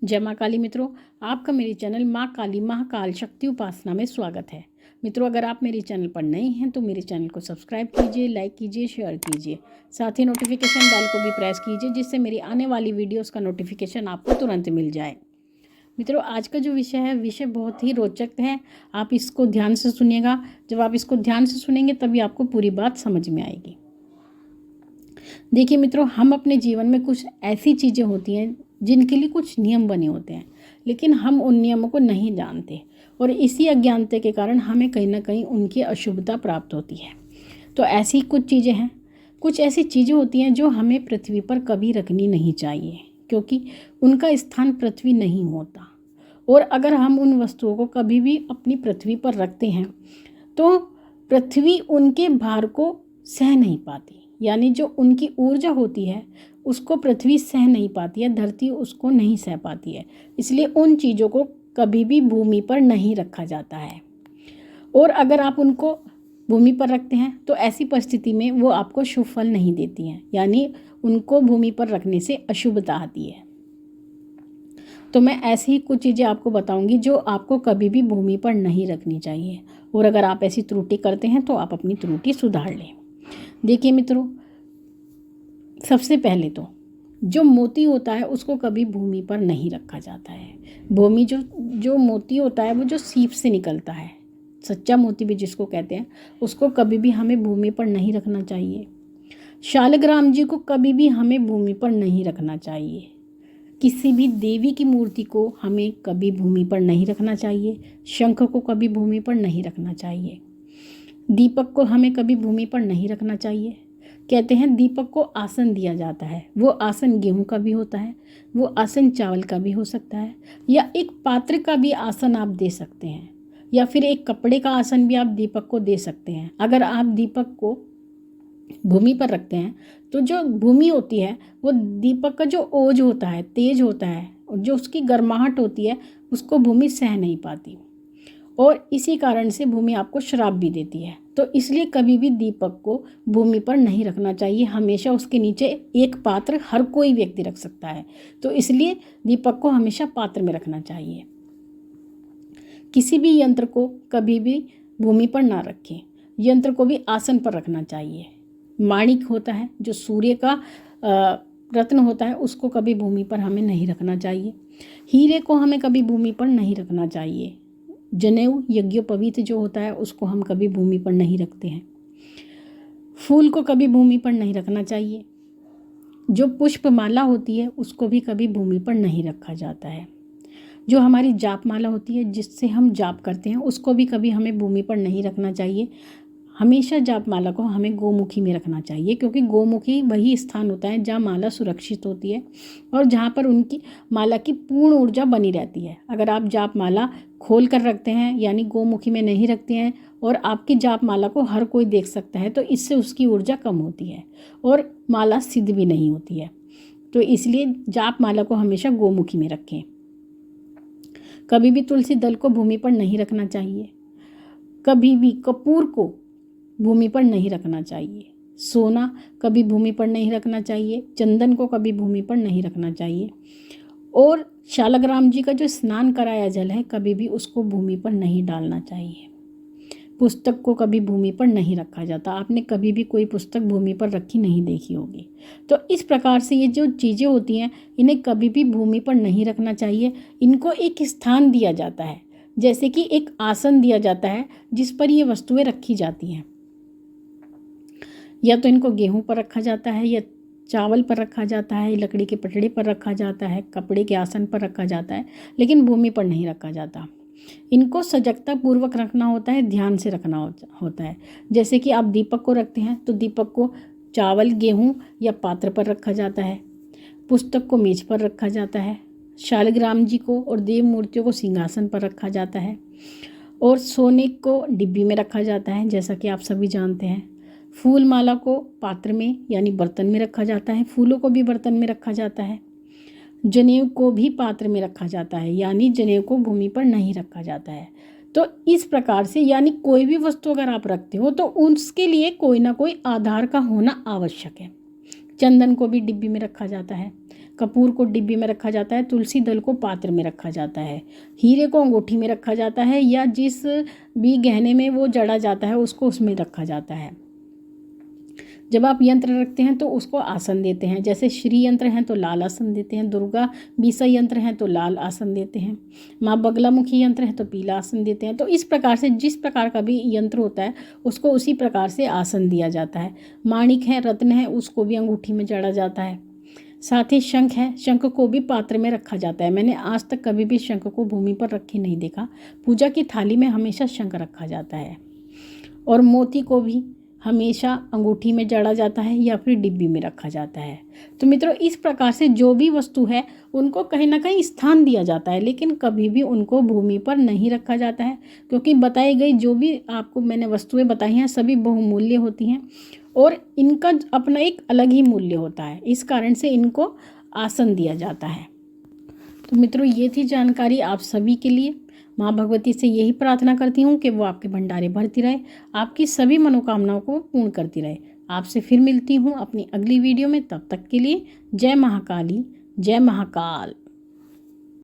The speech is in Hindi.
जय माँ काली मित्रों, आपका मेरे चैनल माँ काली महाकाल शक्ति उपासना में स्वागत है। मित्रों, अगर आप मेरे चैनल पर नए हैं तो मेरे चैनल को सब्सक्राइब कीजिए, लाइक कीजिए, शेयर कीजिए। साथ ही नोटिफिकेशन बेल को भी प्रेस कीजिए जिससे मेरी आने वाली वीडियोस का नोटिफिकेशन आपको तुरंत मिल जाए। मित्रों, आज का जो विषय बहुत ही रोचक है। आप इसको ध्यान से सुनिएगा। जब आप इसको ध्यान से सुनेंगे तभी आपको पूरी बात समझ में आएगी। देखिए मित्रों, हम अपने जीवन में कुछ ऐसी चीज़ें होती हैं जिनके लिए कुछ नियम बने होते हैं, लेकिन हम उन नियमों को नहीं जानते और इसी अज्ञानता के कारण हमें कहीं ना कहीं उनकी अशुभता प्राप्त होती है। तो ऐसी कुछ चीज़ें हैं, कुछ ऐसी चीज़ें होती हैं जो हमें पृथ्वी पर कभी रखनी नहीं चाहिए, क्योंकि उनका स्थान पृथ्वी नहीं होता। और अगर हम उन वस्तुओं को कभी भी अपनी पृथ्वी पर रखते हैं तो पृथ्वी उनके भार को सह नहीं पाती, यानी जो उनकी ऊर्जा होती है उसको पृथ्वी सह नहीं पाती है, धरती उसको नहीं सह पाती है। इसलिए उन चीज़ों को कभी भी भूमि पर नहीं रखा जाता है। और अगर आप उनको भूमि पर रखते हैं तो ऐसी परिस्थिति में वो आपको शुभ फल नहीं देती हैं, यानी उनको भूमि पर रखने से अशुभता आती है। तो मैं ऐसी ही कुछ चीज़ें आपको बताऊंगी जो आपको कभी भी भूमि पर नहीं रखनी चाहिए, और अगर आप ऐसी त्रुटि करते हैं तो आप अपनी त्रुटि सुधार लें। देखिए मित्रों, सबसे पहले तो जो मोती होता है उसको कभी भूमि पर नहीं रखा जाता है। भूमि जो मोती होता है वो जो सीप से निकलता है, सच्चा मोती भी जिसको कहते हैं, उसको कभी भी हमें भूमि पर नहीं रखना चाहिए। शालग्राम जी को कभी भी हमें भूमि पर नहीं रखना चाहिए। किसी भी देवी की मूर्ति को हमें कभी भूमि पर नहीं रखना चाहिए। शंख को कभी भूमि पर नहीं रखना चाहिए। दीपक को हमें कभी भूमि पर नहीं रखना चाहिए। कहते हैं दीपक को आसन दिया जाता है, वो आसन गेहूं का भी होता है, वो आसन चावल का भी हो सकता है, या एक पात्र का भी आसन आप दे सकते हैं, या फिर एक कपड़े का आसन भी आप दीपक को दे सकते हैं। अगर आप दीपक को भूमि पर रखते हैं तो जो भूमि होती है वो दीपक का जो ओज होता है, तेज होता है, और जो उसकी गर्माहट होती है उसको भूमि सह नहीं पाती, और इसी कारण से भूमि आपको श्राप भी देती है। तो इसलिए कभी भी दीपक को भूमि पर नहीं रखना चाहिए। हमेशा उसके नीचे एक पात्र हर कोई व्यक्ति रख सकता है, तो इसलिए दीपक को हमेशा पात्र में रखना चाहिए। किसी भी यंत्र को कभी भी भूमि पर ना रखें, यंत्र को भी आसन पर रखना चाहिए। माणिक होता है जो सूर्य का रत्न होता है, उसको कभी भूमि पर हमें नहीं रखना चाहिए। हीरे को हमें कभी भूमि पर नहीं रखना चाहिए। जनेऊ यज्ञोपवीत जो होता है उसको हम कभी भूमि पर नहीं रखते हैं। फूल को कभी भूमि पर नहीं रखना चाहिए। जो पुष्पमाला होती है उसको भी कभी भूमि पर नहीं रखा जाता है। जो हमारी जाप माला होती है जिससे हम जाप करते हैं उसको भी कभी हमें भूमि पर नहीं रखना चाहिए। हमेशा जाप माला को हमें गोमुखी में रखना चाहिए, क्योंकि गोमुखी वही स्थान होता है जहाँ माला सुरक्षित होती है और जहाँ पर उनकी माला की पूर्ण ऊर्जा बनी रहती है। अगर आप जाप माला खोल कर रखते हैं, यानी गोमुखी में नहीं रखते हैं, और आपकी जाप माला को हर कोई देख सकता है, तो इससे उसकी ऊर्जा कम होती है और माला सिद्ध भी नहीं होती है। तो इसलिए जाप माला को हमेशा गोमुखी में रखें। कभी भी तुलसी दल को भूमि पर नहीं रखना चाहिए। कभी भी कपूर को भूमि पर नहीं रखना चाहिए। सोना कभी भूमि पर नहीं रखना चाहिए। चंदन को कभी भूमि पर नहीं रखना चाहिए। और शालग्राम जी का जो स्नान कराया जल है कभी भी उसको भूमि पर नहीं डालना चाहिए। पुस्तक को कभी भूमि पर नहीं रखा जाता। आपने कभी भी कोई पुस्तक भूमि पर रखी नहीं देखी होगी। तो इस प्रकार से ये जो चीज़ें होती हैं इन्हें कभी भी भूमि पर नहीं रखना चाहिए। इनको एक स्थान दिया जाता है, जैसे कि एक आसन दिया जाता है जिस पर ये वस्तुएं रखी जाती हैं। या तो इनको गेहूं पर रखा जाता है, या चावल पर रखा जाता है, लकड़ी के पटड़े पर रखा जाता है, कपड़े के आसन पर रखा जाता है, लेकिन भूमि पर नहीं रखा जाता। इनको सजगता पूर्वक रखना होता है, ध्यान से रखना होता है। जैसे कि आप दीपक को रखते हैं तो दीपक को चावल, गेहूं या पात्र पर रखा जाता है। पुस्तक को मेज पर रखा जाता है। शालग्राम जी को और देव मूर्तियों को सिंहासन पर रखा जाता है, और सोने को डिब्बी में रखा जाता है, जैसा कि आप सभी जानते हैं। फूल माला को पात्र में यानी बर्तन में रखा जाता है। फूलों को भी बर्तन में रखा जाता है। जनेऊ को भी पात्र में रखा जाता है, यानी जनेऊ को भूमि पर नहीं रखा जाता है। तो इस प्रकार से यानी कोई भी वस्तु अगर आप रखते हो तो उसके लिए कोई ना कोई आधार का होना आवश्यक है। चंदन को भी डिब्बी में रखा जाता है। कपूर को डिब्बी में रखा जाता है, तुलसी दल को पात्र में रखा जाता है, हीरे को अंगूठी में रखा जाता है, या जिस भी गहने में वो जड़ा जाता है उसको उसमें रखा जाता है। जब आप यंत्र रखते हैं तो उसको आसन देते हैं, जैसे श्री यंत्र हैं तो लाल आसन देते हैं, दुर्गा बीसा यंत्र हैं तो लाल आसन देते हैं, माँ बगलामुखी यंत्र है तो पीला आसन देते हैं। तो इस प्रकार से जिस प्रकार का भी यंत्र होता है उसको उसी प्रकार से आसन दिया जाता है। माणिक है, रत्न है, उसको भी अंगूठी में जड़ा जाता है। साथ ही शंख है, शंख को भी पात्र में रखा जाता है। मैंने आज तक कभी भी शंख को भूमि पर रखे नहीं देखा। पूजा की थाली में हमेशा शंख रखा जाता है। और मोती को भी हमेशा अंगूठी में जड़ा जाता है या फिर डिब्बी में रखा जाता है। तो मित्रों, इस प्रकार से जो भी वस्तु है उनको कहीं ना कहीं स्थान दिया जाता है, लेकिन कभी भी उनको भूमि पर नहीं रखा जाता है, क्योंकि बताई गई जो भी आपको मैंने वस्तुएं बताई हैं सभी बहुमूल्य होती हैं और इनका अपना एक अलग ही मूल्य होता है। इस कारण से इनको आसन दिया जाता है। तो मित्रों, ये थी जानकारी आप सभी के लिए। माँ भगवती से यही प्रार्थना करती हूँ कि वो आपके भंडारे भरती रहे, आपकी सभी मनोकामनाओं को पूर्ण करती रहे। आपसे फिर मिलती हूँ अपनी अगली वीडियो में। तब तक के लिए जय महाकाली, जय महाकाल।